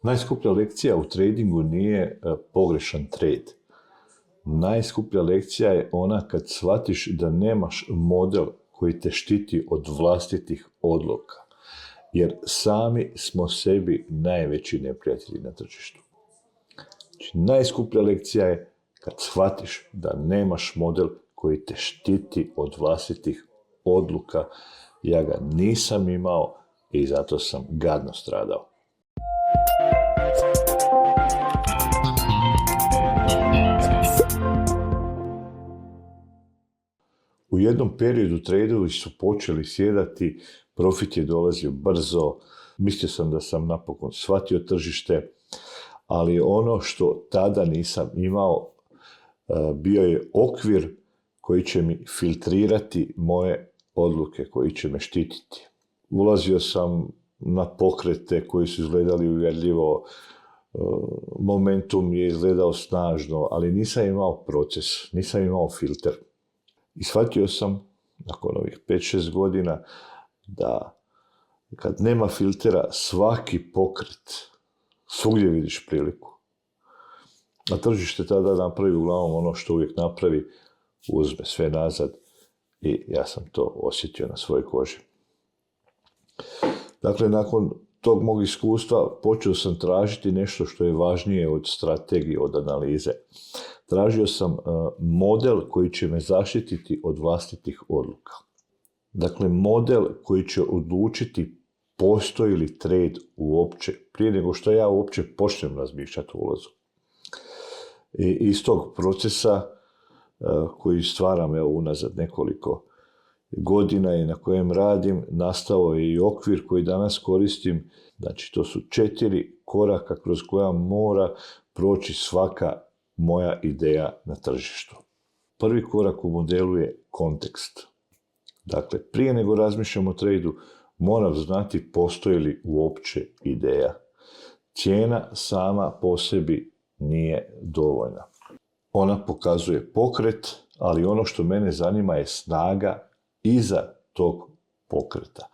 Najskuplja lekcija u tradingu nije pogrešan trade. Najskuplja lekcija je ona kad shvatiš da nemaš model koji te štiti od vlastitih odluka. Jer sami smo sebi najveći neprijatelji na tržištu. Znači, najskuplja lekcija je kad shvatiš da nemaš model koji te štiti od vlastitih odluka. Ja ga nisam imao i zato sam gadno stradao. U jednom periodu tradeovi su počeli sjedati, profit je dolazio brzo, mislio sam da sam napokon shvatio tržište, ali ono što tada nisam imao bio je okvir koji će mi filtrirati moje odluke, koji će me štititi. Ulazio sam na pokrete koji su izgledali uvjerljivo, momentum je izgledao snažno, ali nisam imao proces, nisam imao filter. I shvatio sam, nakon ovih 5-6 godina, da kad nema filtera, svaki pokret, svugdje vidiš priliku. A tržište tada napravi uglavnom ono što uvijek napravi, uzme sve nazad i ja sam to osjetio na svojoj koži. Dakle, nakon tog mog iskustva počeo sam tražiti nešto što je važnije od strategije, od analize. Tražio sam model koji će me zaštititi od vlastitih odluka. Dakle, model koji će odlučiti postoji li trade uopće, prije nego što ja uopće počnem razmišljati o ulazu. I iz tog procesa koji stvaram unazad nekoliko godina i na kojem radim, nastao je i okvir koji danas koristim. Znači, to su 4 koraka kroz koja mora proći svaka moja ideja na tržištu. Prvi korak u modelu je kontekst. Dakle, prije nego razmišljam o tradu, moram znati postoji li uopće ideja. Cijena sama po sebi nije dovoljna. Ona pokazuje pokret, ali ono što mene zanima je snaga iza tog pokreta.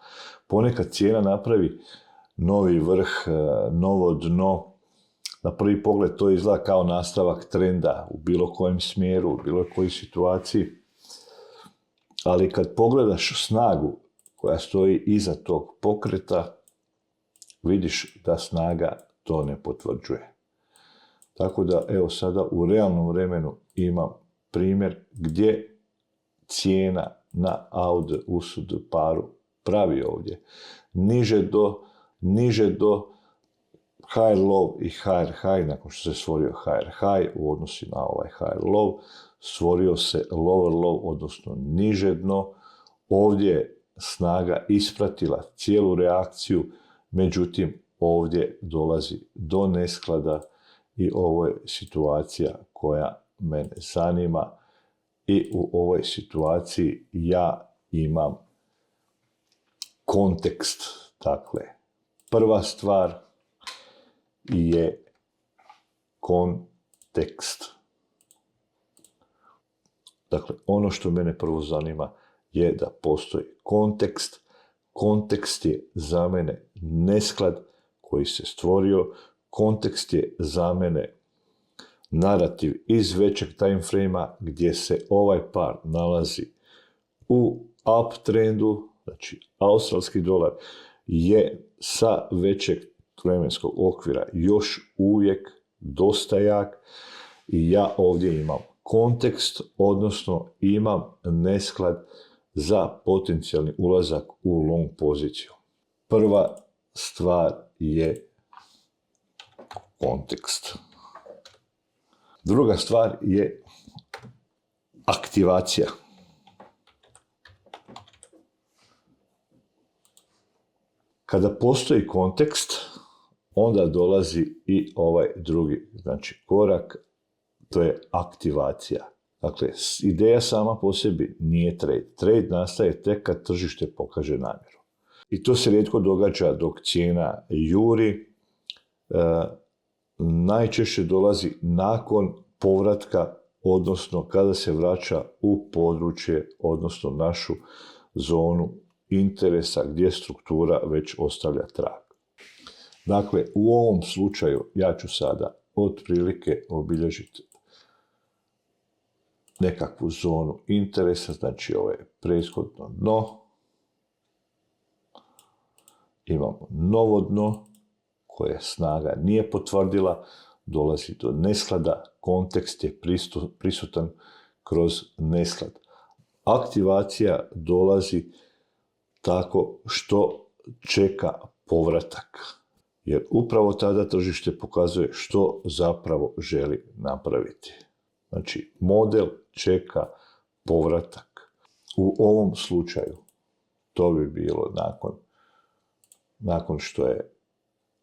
Ponekad cijena napravi novi vrh, novo dno. Na prvi pogled to izgleda kao nastavak trenda u bilo kojem smjeru, u bilo kojoj situaciji. Ali kad pogledaš snagu koja stoji iza tog pokreta, vidiš da snaga to ne potvrđuje. Tako da, evo sada u realnom vremenu imam primjer gdje cijena na AUD USD paru pravi ovdje. Niže do higher low i higher high, nakon što se stvorio higher high u odnosu na ovaj higher low, stvorio se lower low, odnosno niže dno. Ovdje je snaga ispratila cijelu reakciju, međutim ovdje dolazi do nesklada i ovo je situacija koja mene zanima i u ovoj situaciji ja imam kontekst. Dakle, prva stvar je kontekst. Dakle, ono što mene prvo zanima je da postoji kontekst. Kontekst je za mene nesklad koji se stvorio. Kontekst je za mene narativ iz većeg time frame-a gdje se ovaj par nalazi u uptrendu, znači australski dolar je sa većeg vremenskog okvira još uvijek dosta jak i ja ovdje imam kontekst, odnosno imam nesklad za potencijalni ulazak u long poziciju. Prva stvar je kontekst. Druga stvar je aktivacija. Kada postoji kontekst, onda dolazi i ovaj drugi, znači korak, to je aktivacija. Dakle, ideja sama po sebi nije trade. Trade nastaje tek kad tržište pokaže namjeru. I to se rijetko događa dok cijena juri. Najčešće dolazi nakon povratka, odnosno kada se vraća u područje, odnosno našu zonu interesa gdje struktura već ostavlja trag. Dakle, u ovom slučaju ja ću sada otprilike obilježiti nekakvu zonu interesa, znači ovo je prethodno dno, imamo novo dno koje snaga nije potvrdila, dolazi do nesklada, kontekst je prisutan kroz nesklad. Aktivacija dolazi tako što čeka povratak, jer upravo tada tržište pokazuje što zapravo želi napraviti. Znači, model čeka povratak. U ovom slučaju to bi bilo nakon što je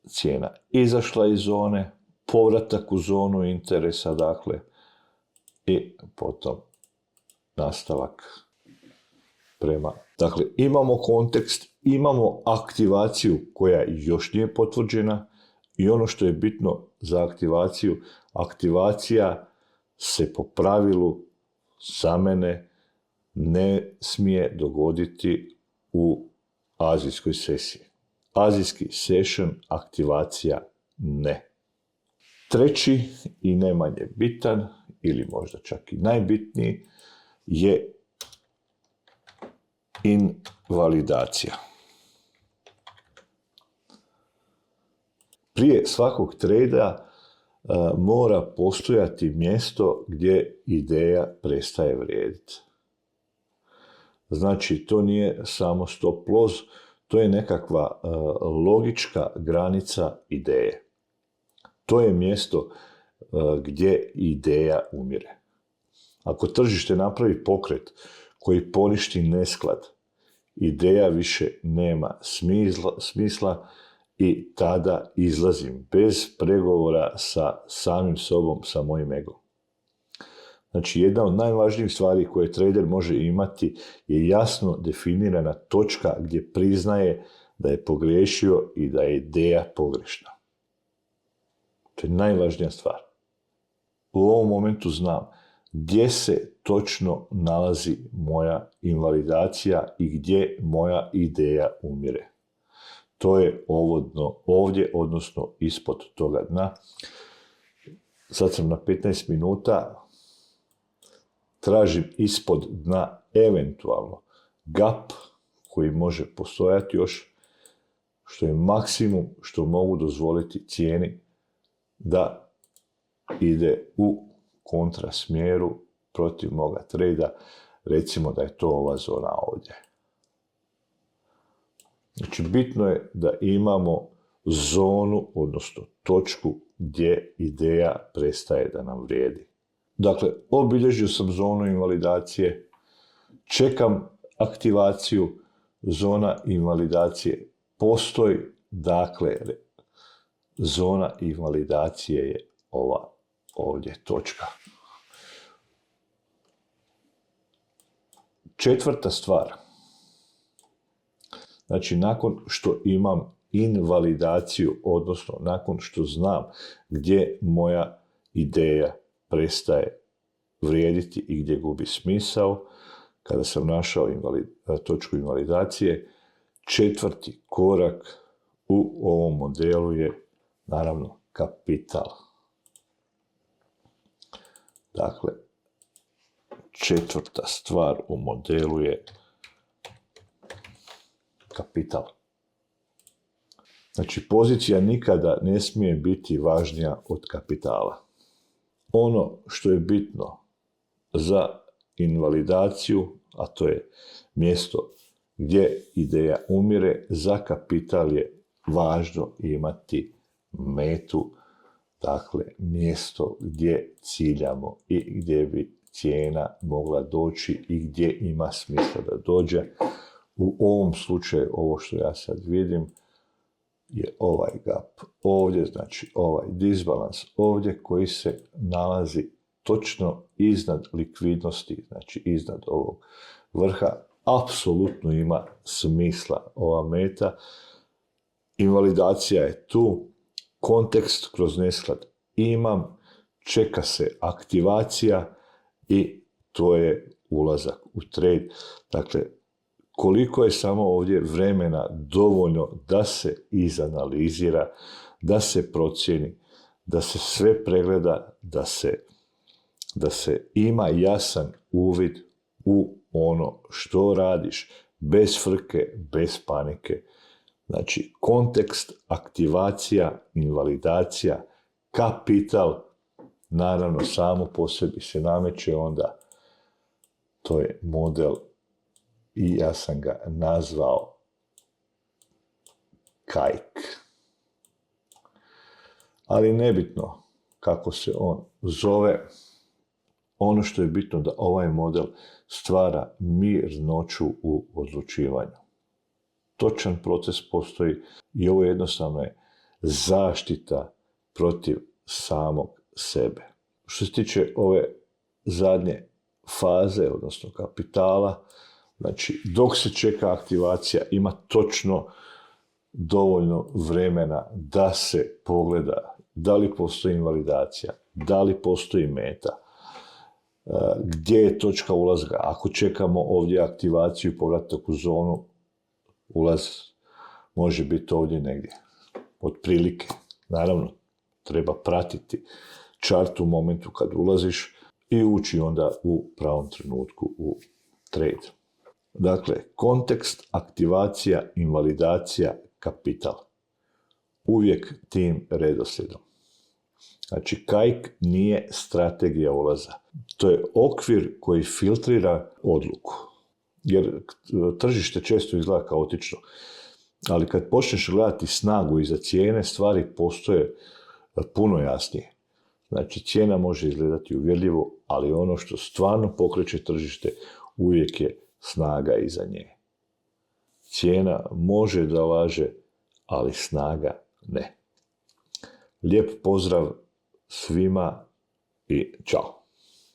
cijena izašla iz zone, povratak u zonu interesa, dakle, i potom nastavak prema. Dakle, imamo kontekst, imamo aktivaciju koja još nije potvrđena i ono što je bitno za aktivaciju, aktivacija se po pravilu za mene ne smije dogoditi u azijskoj sesiji. Azijski session, aktivacija ne. Treći i ne manje bitan, ili možda čak i najbitniji, je invalidacija. Prije svakog trejda mora postojati mjesto gdje ideja prestaje vrijediti. Znači, to nije samo stop loss, to je nekakva logička granica ideje. To je mjesto gdje ideja umire. Ako tržište napravi pokret koji poništi nesklad, ideja više nema smisla i tada izlazim bez pregovora sa samim sobom, sa mojim egom. Znači, jedna od najvažnijih stvari koje trader može imati je jasno definirana točka gdje priznaje da je pogriješio i da je ideja pogrešna. To je najvažnija stvar. U ovom momentu znam gdje se točno nalazi moja invalidacija i gdje moja ideja umire. To je ovo dno ovdje, odnosno ispod toga dna. Sad sam na 15 minuta, tražim ispod dna eventualno gap koji može postojati još, što je maksimum što mogu dozvoliti cijeni da ide u kontrasmjeru protiv moga trejda, recimo da je to ova zona ovdje. Znači, bitno je da imamo zonu, odnosno točku gdje ideja prestaje da nam vrijedi. Dakle, obilježio sam zonu invalidacije, čekam aktivaciju, zona invalidacije postoji, dakle, zona invalidacije je ova ovdje točka. Četvrta stvar. Znači, nakon što imam invalidaciju, odnosno nakon što znam gdje moja ideja prestaje vrijediti i gdje gubi smisao, kada sam našao točku invalidacije, četvrti korak u ovom modelu je, naravno, kapital. Dakle, četvrta stvar u modelu je kapital. Znači, pozicija nikada ne smije biti važnija od kapitala. Ono što je bitno za invalidaciju, a to je mjesto gdje ideja umire, za kapital je važno imati metu, dakle mjesto gdje ciljamo i gdje bi cijena mogla doći i gdje ima smisla da dođe. U ovom slučaju, ovo što ja sad vidim, je ovaj gap ovdje, znači ovaj disbalans ovdje koji se nalazi točno iznad likvidnosti, znači iznad ovog vrha. Apsolutno ima smisla ova meta. Invalidacija je tu, kontekst kroz nesklad imam, čeka se aktivacija i to je ulazak u trade. Dakle, koliko je samo ovdje vremena dovoljno da se izanalizira, da se procijeni, da se sve pregleda, da se ima jasan uvid u ono što radiš, bez frke, bez panike. Znači, kontekst, aktivacija, invalidacija, kapital, naravno samo po sebi se nameće onda. To je model i ja sam ga nazvao kajk. Ali nebitno kako se on zove, ono što je bitno da ovaj model stvara mirnoću u odlučivanju. Točan proces postoji i ovo jednostavno je zaštita protiv samog sebe. Što se tiče ove zadnje faze, odnosno kapitala, znači dok se čeka aktivacija ima točno dovoljno vremena da se pogleda da li postoji invalidacija, da li postoji meta, gdje je točka ulaska. Ako čekamo ovdje aktivaciju i povratak u zonu, ulaz može biti ovdje negdje. Otprilike, naravno, treba pratiti čart u momentu kad ulaziš i ući onda u pravom trenutku u trade. Dakle, kontekst, aktivacija, invalidacija, kapital. Uvijek tim redoslijedom. Znači, kajk nije strategija ulaza. To je okvir koji filtrira odluku. Jer tržište često izgleda kaotično. Ali kad počneš gledati snagu iza cijene, stvari postoje puno jasnije. Znači, cijena može izgledati uvjerljivo, ali ono što stvarno pokreće tržište uvijek je snaga iza nje. Cijena može da laže, ali snaga ne. Lijep pozdrav svima i čao.